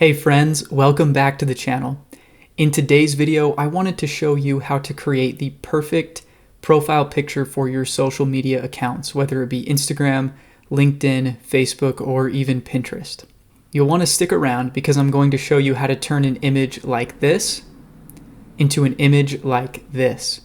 Hey friends, welcome back to the channel. In today's video, I wanted to show you how to create the perfect profile picture for your social media accounts, whether it be Instagram, LinkedIn, Facebook, or even Pinterest. You'll want to stick around because I'm going to show you how to turn an image like this into an image like this.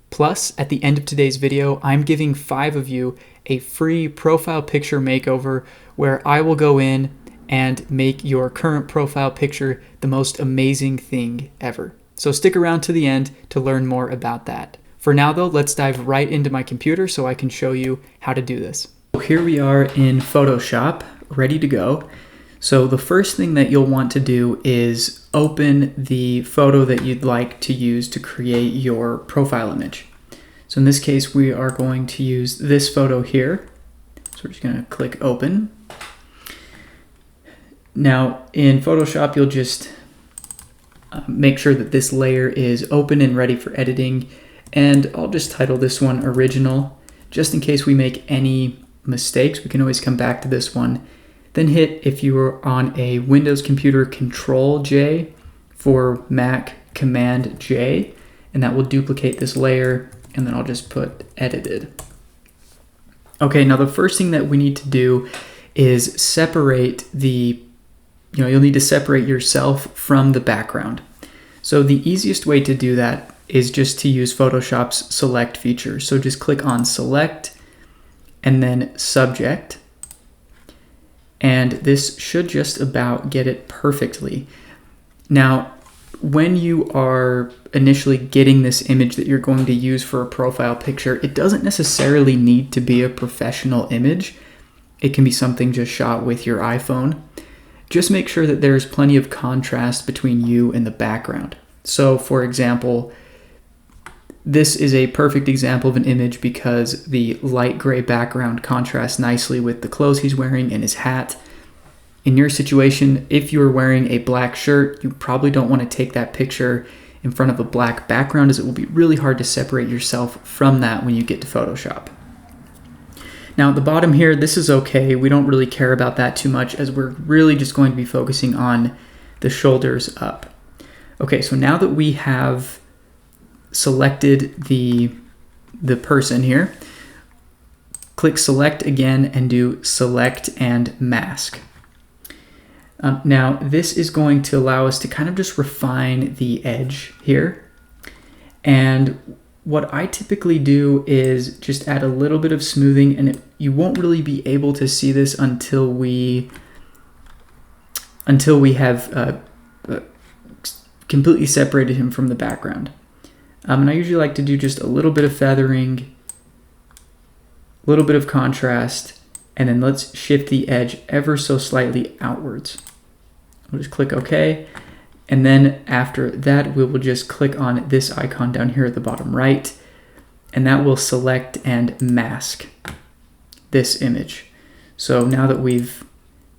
Plus, at the end of today's video, I'm giving 5 of you a free profile picture makeover where I will go in and make your current profile picture the most amazing thing ever. So stick around to the end to learn more about that. For now though, let's dive right into my computer so I can show you how to do this. So here we are in Photoshop, ready to go. So the first thing that you'll want to do is open the photo that you'd like to use to create your profile image. So in this case, we are going to use this photo here. So we're just going to click open. Now in Photoshop, you'll just make sure that this layer is open and ready for editing. And I'll just title this one Original, just in case we make any mistakes. We can always come back to this one. Then hit, if you are on a Windows computer, Control J, for Mac, Command J, and that will duplicate this layer. And then I'll just put edited. Okay, now the first thing that we need to do is separate you'll need to separate yourself from the background. So the easiest way to do that is just to use Photoshop's select feature. So just click on select and then subject. And this should just about get it perfectly. Now, when you are initially getting this image that you're going to use for a profile picture, it doesn't necessarily need to be a professional image. It can be something just shot with your iPhone. Just make sure that there's plenty of contrast between you and the background. So for example, this is a perfect example of an image because the light gray background contrasts nicely with the clothes he's wearing and his hat. In your situation, if you're wearing a black shirt, you probably don't want to take that picture in front of a black background, as it will be really hard to separate yourself from that when you get to Photoshop. Now at the bottom here, this is okay. We don't really care about that too much, as we're really just going to be focusing on the shoulders up. Okay, so now that we have selected the person here, click select again and do select and mask. Now this is going to allow us to kind of just refine the edge here. And what I typically do is just add a little bit of smoothing, and you won't really be able to see this until we have completely separated him from the background. And I usually like to do just a little bit of feathering, a little bit of contrast, and then let's shift the edge ever so slightly outwards. We'll just click OK. And then after that, we will just click on this icon down here at the bottom right, and that will select and mask this image. So now that we've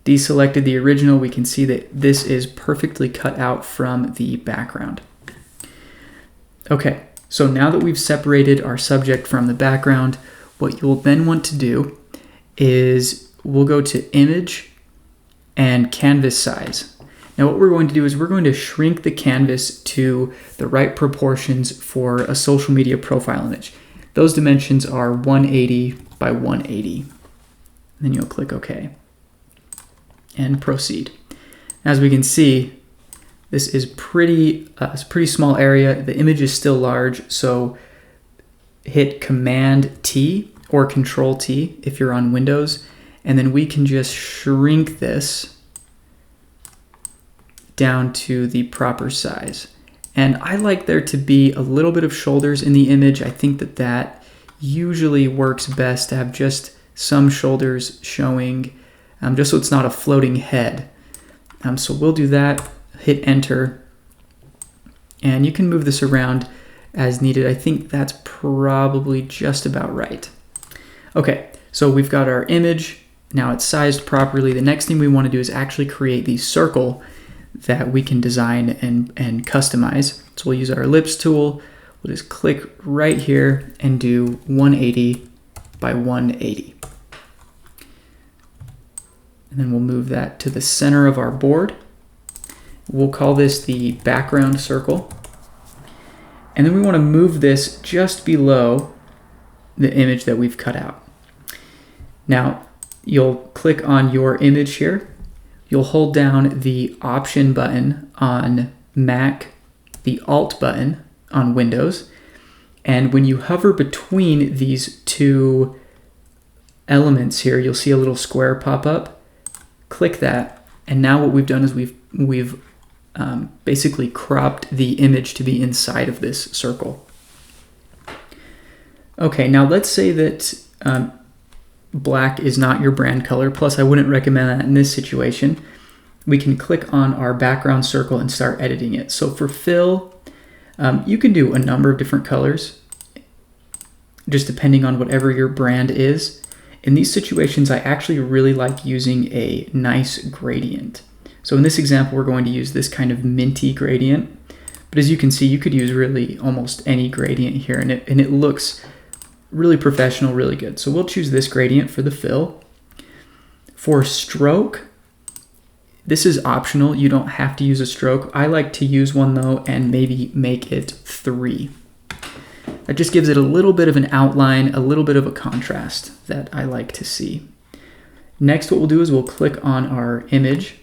deselected the original, we can see that this is perfectly cut out from the background. Okay, so now that we've separated our subject from the background, what you'll then want to do is we'll go to Image and Canvas Size. Now what we're going to do is we're going to shrink the canvas to the right proportions for a social media profile image. Those dimensions are 180 by 180. Then you'll click OK and proceed. As we can see, this is it's a pretty small area. The image is still large, so hit Command T or Control T if you're on Windows, and then we can just shrink this down to the proper size. And I like there to be a little bit of shoulders in the image. I think that usually works best to have just some shoulders showing, just so it's not a floating head. So we'll do that, hit enter, and you can move this around as needed. I think that's probably just about right. Okay, so we've got our image, now it's sized properly. The next thing we want to do is actually create the circle that we can design and customize. So we'll use our ellipse tool. We'll just click right here and do 180 by 180. And then we'll move that to the center of our board. We'll call this the background circle. And then we want to move this just below the image that we've cut out. Now, you'll click on your image here. You'll hold down the Option button on Mac, the Alt button on Windows, and when you hover between these two elements here, you'll see a little square pop up. Click that, and now what we've done is we've basically cropped the image to be inside of this circle. Okay, now let's say that black is not your brand color, plus I wouldn't recommend that in this situation. We can click on our background circle and start editing it. So for fill, you can do a number of different colors, just depending on whatever your brand is. In these situations, I actually really like using a nice gradient. So in this example, we're going to use this kind of minty gradient. But as you can see, you could use really almost any gradient here, and it looks really professional, really good. So we'll choose this gradient for the fill. For stroke, this is optional. You don't have to use a stroke. I like to use one though, and maybe make it 3. That just gives it a little bit of an outline, a little bit of a contrast that I like to see. Next, what we'll do is we'll click on our image,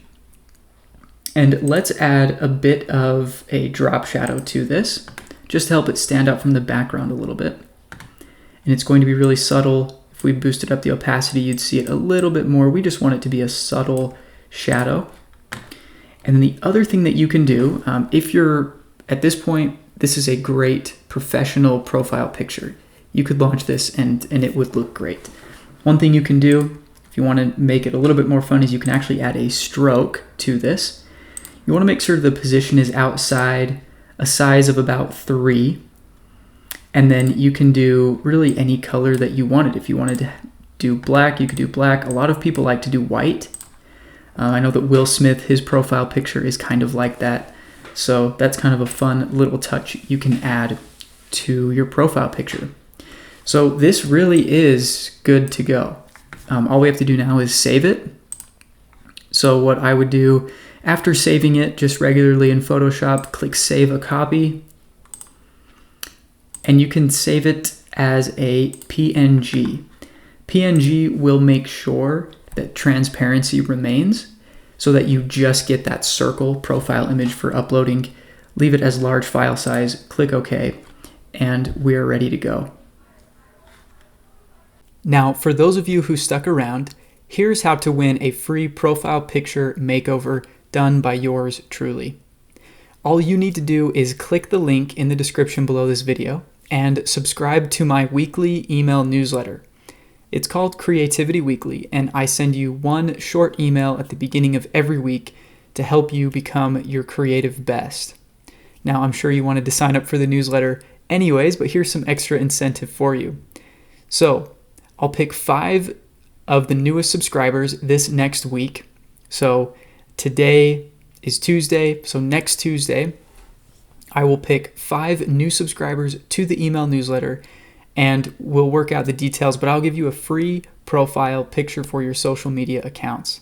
and let's add a bit of a drop shadow to this, just to help it stand out from the background a little bit. And it's going to be really subtle. If we boosted up the opacity, you'd see it a little bit more. We just want it to be a subtle shadow. And the other thing that you can do, if you're at this point, this is a great professional profile picture. You could launch this and it would look great. One thing you can do, if you want to make it a little bit more fun, is you can actually add a stroke to this. You want to make sure the position is outside a size of about 3. And then you can do really any color that you wanted. If you wanted to do black, you could do black. A lot of people like to do white. I know that Will Smith, his profile picture is kind of like that. So that's kind of a fun little touch you can add to your profile picture. So this really is good to go. All we have to do now is save it. So what I would do after saving it just regularly in Photoshop, click Save a Copy. And you can save it as a PNG. PNG will make sure that transparency remains so that you just get that circle profile image for uploading. Leave it as large file size, click OK, and we're ready to go. Now, for those of you who stuck around, here's how to win a free profile picture makeover done by yours truly. All you need to do is click the link in the description below this video and subscribe to my weekly email newsletter. It's called Creativity Weekly, and I send you one short email at the beginning of every week to help you become your creative best. Now, I'm sure you wanted to sign up for the newsletter anyways, but here's some extra incentive for you. So, I'll pick 5 of the newest subscribers this next week. So, today is Tuesday, so next Tuesday, I will pick 5 new subscribers to the email newsletter, and we'll work out the details, but I'll give you a free profile picture for your social media accounts.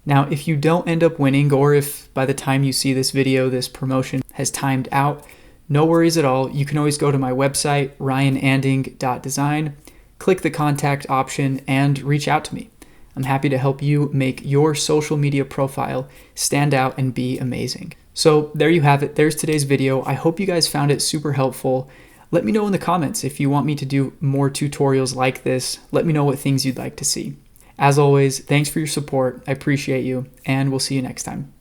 Now, if you don't end up winning, or if by the time you see this video, this promotion has timed out, no worries at all. You can always go to my website, ryananding.design, click the contact option, and reach out to me. I'm happy to help you make your social media profile stand out and be amazing. So there you have it. There's today's video. I hope you guys found it super helpful. Let me know in the comments if you want me to do more tutorials like this. Let me know what things you'd like to see. As always, thanks for your support. I appreciate you, and we'll see you next time.